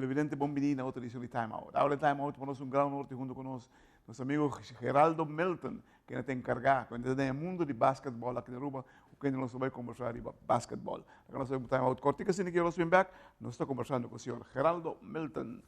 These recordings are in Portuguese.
televidente Bombini na outra edição de Time Out. Ahora Time Out para nós um grau norte junto com nosso amigo Geraldo Milton, que nos tem encargado, que nos tem o mundo de basquetebol aqui na Aruba, o que nós vai conversar sobre basquetebol. Agora nós vamos Time Out corto, que se ninguém nos vem back, nós estamos conversando com o senhor Geraldo Milton.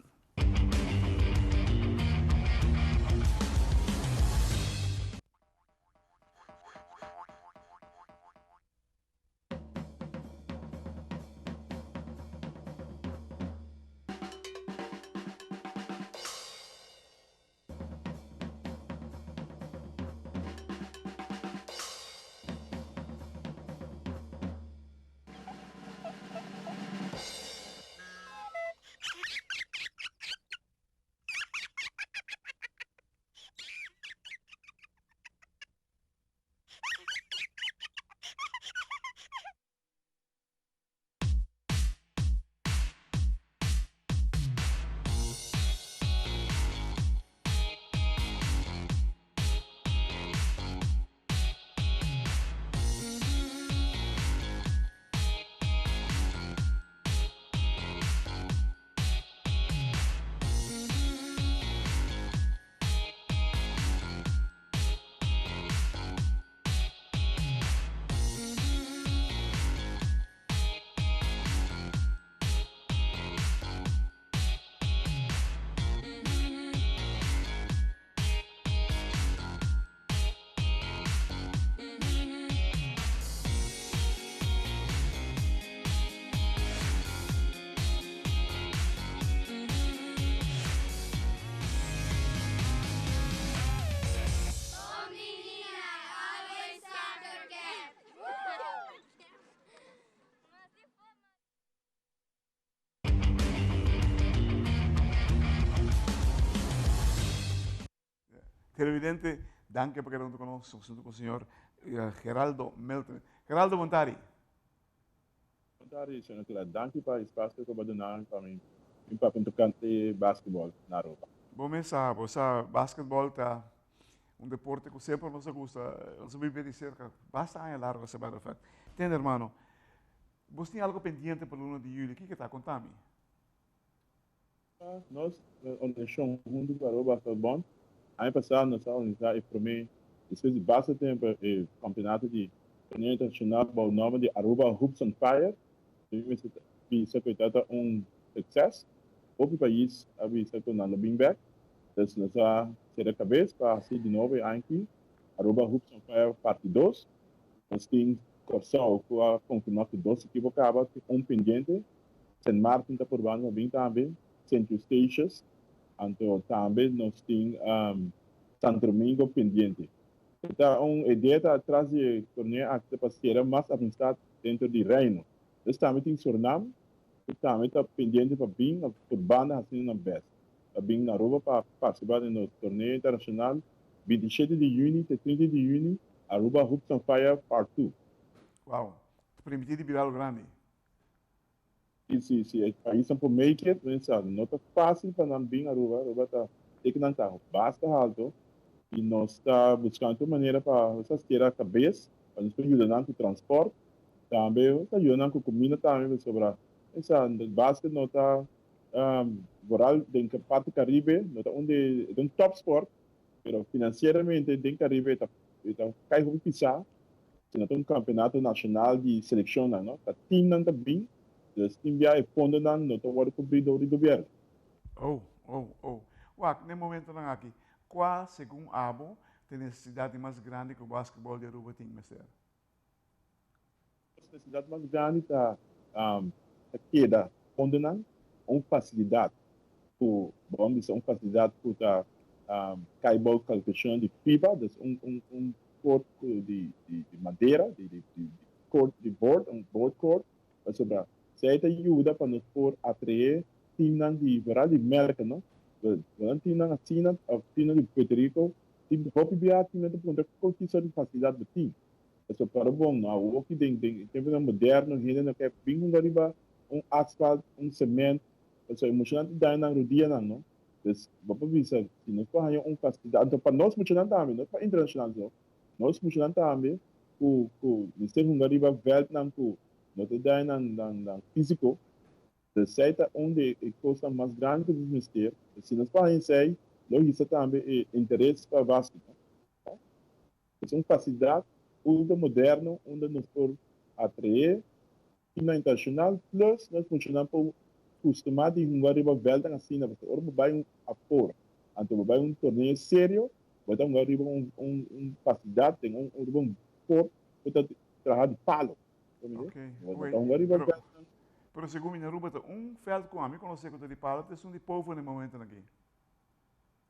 Televidente, danke por quedar con nosotros, junto con el señor Geraldo Milton. Geraldo Montari. Montari, senhor, danke para o espaço que eu dar para mim, para tocar basquetebol na Europa. Bom, sabe, basquetebol tá deporte que sempre nos gusta, nos vive de cerca, basta años largo, essa matter of fact. Tem, hermano, você tem algo pendiente para o 1 de julho, o que está contando? Nós, organizamos junto com a Aruba Basquetebol. Ano passado, nós organizamos para mim, depois de bastante tempo, o campeonato de torneio internacional com o nome de Aruba Hoops on Fire. Isso foi sucesso. O país havia se tornado bem back. Então, nós vamos ter a cabeça para assim de novo aqui. Aruba Hoops on Fire parte 2. Nós temos Corsão, para confirmar que 2 equipes acabam, pendente. San Martin está por banda bem também. Centro Stations. Então, também nós temos Santo Domingo pendente. Então, a ideia está atrás de torneio para ser mais avançado dentro do reino. Nós também temos Suriname, que também está pendente para vir por banda assim na best. Para vir na Aruba para participar no torneio internacional 27 de junho até 30 de junho, Aruba Hoops on Fire Part 2. Uau, permitido virar o grande. Sim. Aí são por make it, não está fácil para não vir Aruba. Aruba está tendo basta alto. E nós estamos buscando uma maneira para ter a cabeça, para nos ajudar com o transporte, também está ajudando com a comida também, sobre essa basquete não está moral dentro da parte Caribe, não está onde é um top sport, mas financeiramente dentro do Caribe está caindo pisar, se não tem um campeonato nacional de seleção, não está time bem, os times já fundo não está cobrido do governo. Uau, nesse momento não aqui. Qual, segundo Abo, tem necessidade mais grande que o basquetebol de Aruba tem, mestre? A necessidade mais grande está queda onde não uma facilidade por vamos dizer uma facilidade para caibol qualificação de FIBA, corpo de madeira, de corpo de board court, sobre certa ajuda para nos por atrair times de virar de mercado, não? Times na China, times de Puerto Rico, times de hockey biar, times de ponta qualquer de facilidade do time. Isso para bom, não? O hockey tem tempo moderno, ainda que é bem asfalto, cimento, isso é emocionante daí na rodia não? Então, vamos ver se nós temos facilidade. Então, para nós emocionante também, não para internacional, nós emocionante também, o ser Hungria Vietnam, nós daí na físico, Receita onde a coisa mais grande do ministério, se nós falamos aí, nós isso também é interesse para o basquete. É uma facilidade ultra moderna, onde nós podemos atrair na internacional, plus nós funcionamos por costumar de um arriba velda assim, na você orbo vai um apor, então vai um torneio sério, vai dar um arriba facilidade, tem um por, para trabalhar de palo, Ok. vai Oi, dar um arriba velda. pero segundo minha ruba, feld com a mim conhecer que de pala, é um de povo no momento aqui.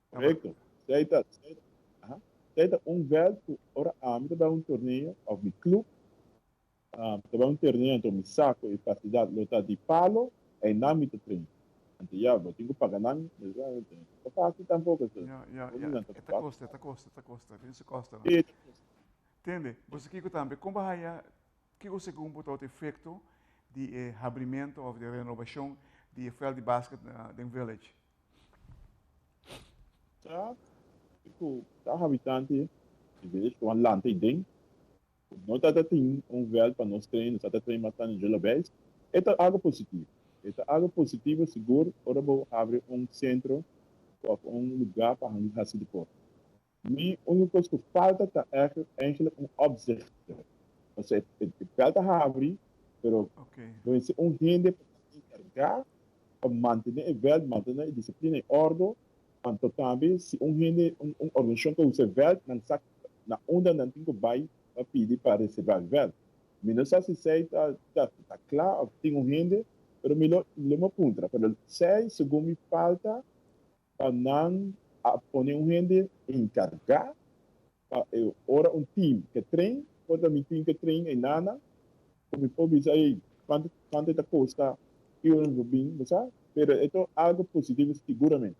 Correcto. Seita um velho, ora a mim vai um torneio, ou de clube, vai um torneio entre o saco e facilidade, lota de palo, e nome de treino. Então, já, eu tenho que pagar nome, mas não fácil tampouco. Esta costa, tem costa. Entende? Você que também, como vai que você computa o efeito de abrimento ou de renovação de veld de basquete no village? Tá habitante de village, com lante dentro, não tá tem velho para nós treinos, tá tem bastante de base. É algo positivo. É algo positivo, seguro, ora vou abrir centro, ou lugar para a raça de corpo. A única coisa que falta é eigenlijk opzicht. Dus het veld abrir, pero não é gente para encarregar, para manter o veld, manter a disciplina em ordem, então também se gente, organização que usa veld, não sabe na onda não tem que vai para pedir para receber o veld. Mas não sei se está claro, tem gente, pero me lo apunta, pero sei, segundo me falta, para não poner gente encarregar, ora time que treina, quando me time que treina em nada, como pode dizer, quanto da costa, eu não vou bem, sabe? Mas é algo positivo, seguramente.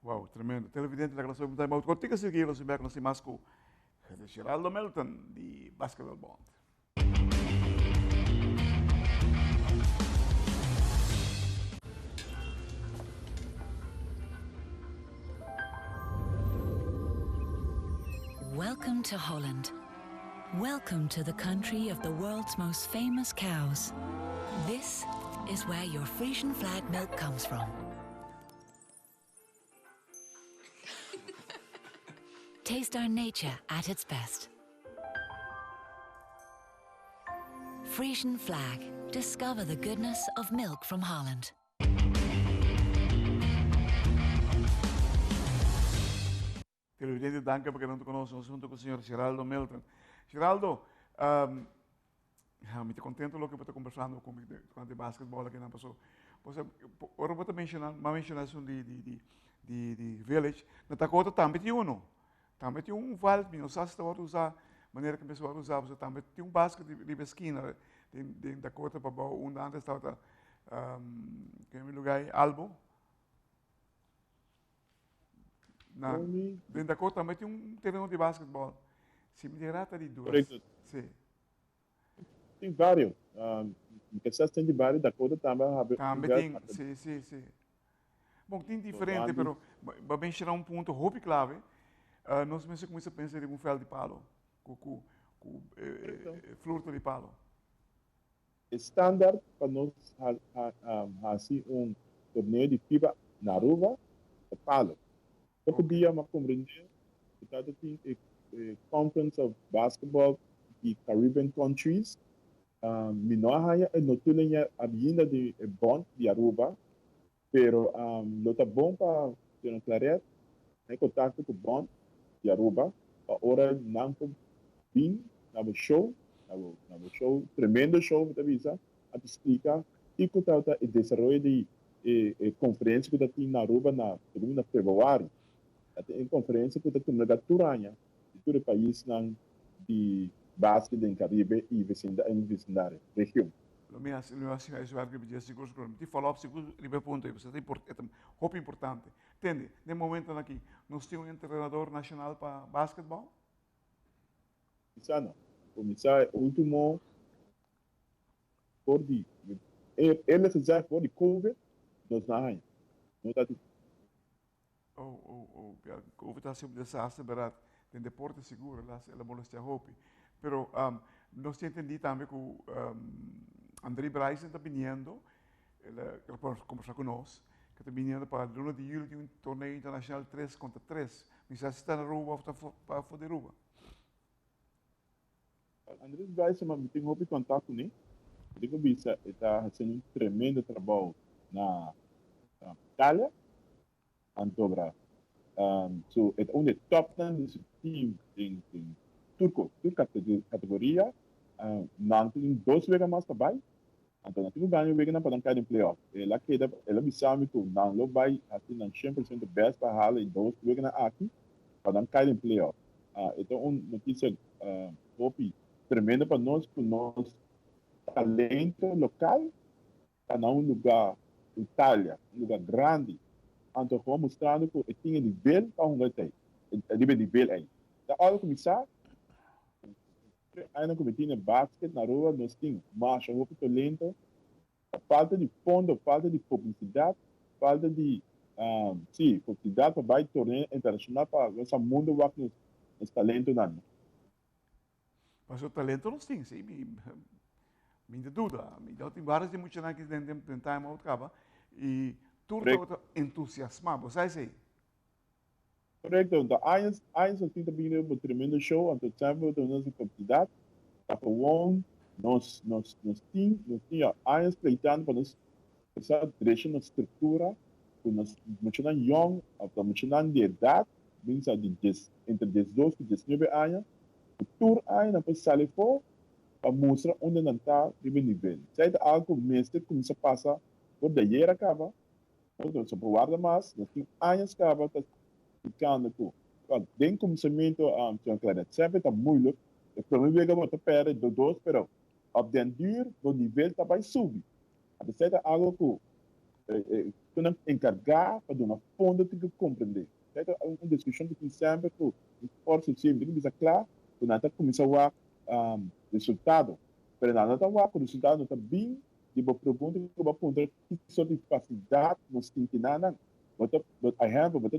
Uau, tremendo. Televidente da relação com o time out. Contigo seguir, nós vemos com Masco, Geraldo Melton, de Basketball Bond. Welcome to Holland. Welcome to the country of the world's most famous cows. This is where your Frisian flag milk comes from. Taste our nature at its best. Frisian flag. Discover the goodness of milk from Holland. Televidente, danke porque não te conosco junto com o senhor Geraldo Melton. Geraldo, me contento lo que você conversando com de basquetebol aqui na passou. Você, agora você mencionar isso de village. Na Dakota também tem um. Também tem um vale, não sei se você usar maneira que a pessoa usar, você também tem um basquete de esquina de Dakota para onde antes estava que é o lugar Albo. Dentro da Dakota também tem um terreno de basquetebol. Se me dirá, de duas. Sim. Tem vários. Questão tem de vários, Dakota também. Também tem, sim. Bom, tem diferente, mas para mencionar um ponto roupa clave, nós começamos a pensar em um fel de palo, com flor de palo. Standard para nós fazer torneio de FIBA na rua é palo. Eu podia compreender que tem Conference of Basketball de Caribbean Countries. Minha não tem a vinda de Bond de Aruba, pero não está bom para ter clareza, em contato com Bond de Aruba, agora não vim na show, tremendo show, que avisa, a te explicar e que está o desenvolvimento de conferência que tem na Aruba na fevereiro. Tem conferência que tem na Turanha, de todo o país de basquete em Caribe e vicindário, região. Lo acho que me diz seguro que me follow up seguro ribe ponto isso é muito importante. Entende? No momento aqui, nós temos um treinador nacional para basquetebol? Isso não. Começar último por de ele já por de COVID, nós não está COVID está sendo um desastre, verdade? Tem deporte seguro, ela molesta a roupa. Pero nós entendi também que André Bryson está vindo ele pode conversar conosco, que está vindo para a Luna de Julho, tem um torneio internacional 3 contra 3. Mas se está na Aruba, está para fora de Aruba. Andrés vai se manter em contato com ele. Digo, bisa, está fazendo um tremendo trabalho na Itália, Antobra. So, é um dos top 10 desse time em turco, categoria. Não tem 2 vezes mais trabalho. Então, nós ganhamos vezes para cair em playoff. Ela queda, ela me sabe que não vai assim, não 100% best para hala e 2 vezes aqui para cair em playoff. Então, uma notícia tremenda para nós, que nós talento local está em um lugar, Itália, um lugar grande. Então, vamos mostrando que tinha nível para um gato. Nível aí. Da hora começar, ainda como tinha basquete na rua, nós tínhamos marcha, roupa talento, falta de fundo, falta de publicidade, falta de publicidade para vai torneio internacional para esse mundo vai nos talentos não. Mas o talento nós temos, sim. Minha dúvida, tem várias de muitos anos que tentamos outra e tudo está entusiasmado, você sabe? Correto, então, anos assim também um tremendo show, então sempre da nossa comunidade, a Pawon, nós tínhamos anos pleitando para nós essa direção na estrutura, que nós mencionamos young, então mencionamos de idade, bem sabe entre 18 e 19 anos, o tour ainda para sair fora para mostrar onde não está de nível. Se é algo mesmo que começa a passar por daí acaba, então só para guardar mais, nós temos anos que acaba ficando com bem começamento tinha claro sempre está muito o problema é que você perde do 2 pero ao dentro o nível está vai subir a certa algo que tu encargar para dar uma fundo tem que compreender certo uma discussão que tem sempre que o esporte sempre tem que ser claro que não está começando a resultado pero não está o resultado não está bem e vou perguntar que vou apontar que sort de capacidade nós temos que nada você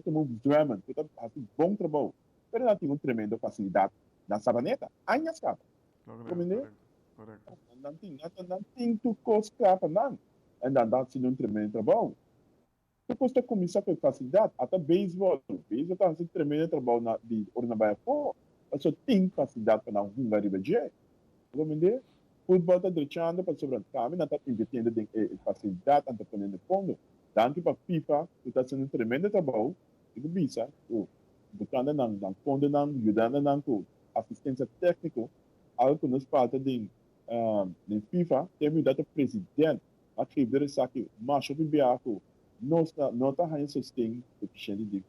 tem um drama, você tem um bom trabalho, mas não tem uma tremenda facilidade na sabaneta. Ainda escapa. Correto. Não tem tu coisa escapa, não. Ainda dá se um tremendo trabalho. Depois você começa com facilidade, até beisebol. Beisebol está fazendo tremendo trabalho de Ornabaia Pô, mas só tem facilidade para não rugar de BG. Compreender? Futebol está deixando para sobre o caminho, não está investindo em facilidade, não está ponendo fundo. Tanto para a FIFA, que está sendo um tremendo trabalho, e o BISA, botando na fundo, ajudando na assistência técnica, algo que nos falta de FIFA, tem mudado o presidente, a que ver isso aqui, mas o BIACO, não está ganhando sustento suficiente de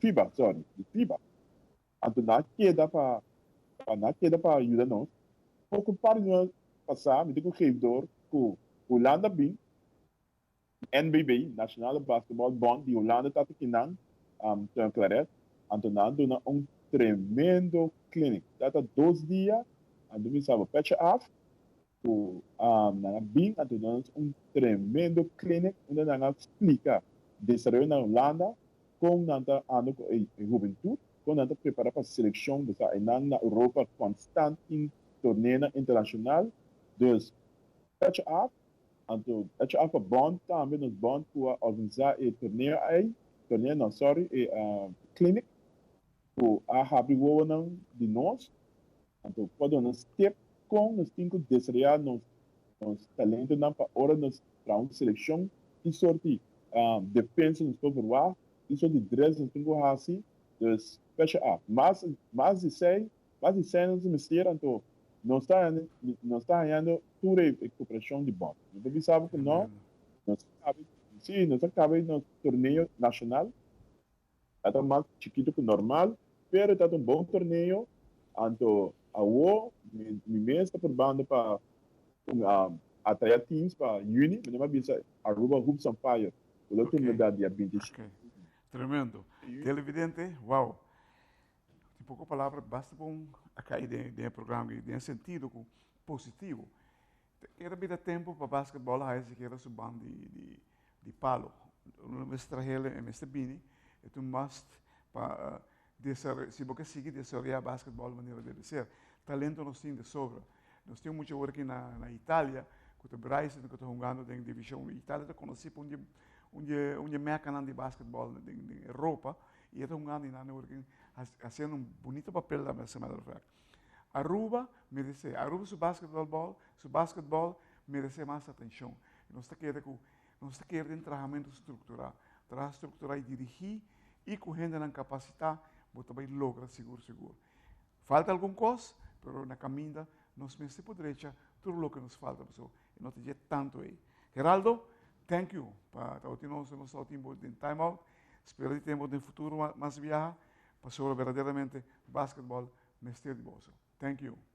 FIBA. Então, não queda para ajudar nós. Pouco para nós passar, me digo que o Holanda bem, NBB, National Basketball Bond, de Holanda está aqui não, tem claret, então dando um tremendo clinic. Está 2 dias, então me sabe patch off, na bem, então dando um tremendo clinic, onde nós explica desarrollo na Holanda, como nós está ando com a juventude, como nós está preparado para a seleção, na Europa constante em torneio internacional, dus patch off. Então, a gente bond também nos bond para organizar o torneio não, sorry, clinic, para abrir o ano de nós. Então, quando nós temos com nós temos que desarrollar nos talentos não para hora nós para uma seleção e sorte defesa nos provar e sorte dress nos temos que fazer dus fecha up. Mas de 100 nos mexer então não está ganhando toda a cooperação de bond. Você sabe que nós acabamos no torneio nacional, é mais chiquito que normal, mas é um bom torneio, então me mesmo está probando para atrair teams para Uni, mas não é Aruba Hoops on Fire, o outro lugar dia 25. Tremendo. Televidente, uau. Tem pouca palavra, basta bom a cair de programa e tem sentido positivo. Era bem tempo para basquetebol, aí se quer subir de palo. No estrangeiro, em Bini, é um must para se você seguir desarrollar basquetebol de maneira de ser. Talento nós temos de sobra. Nós temos muito agora aqui na Itália, que o Bryce que está jogando em divisão. A Itália está conhecida onde mercado de basquetebol na Europa e está jogando e fazendo bonito papel da semana do fact. Aruba merece, Aruba su basquetebol merece mais atenção. Nós está querendo treinamento estrutural, e dirigir e com gente na capacidade, você vai lograr seguro. Falta alguma coisa, mas na caminho nós mesmos podemos tudo o que nos falta, pessoal. E não tem tanto aí. Geraldo, thank you para estar nosso tempo de time out. Espero que tenhamos no futuro mais viajar para sobre verdadeiramente basquetebol mestre de bolso. Thank you.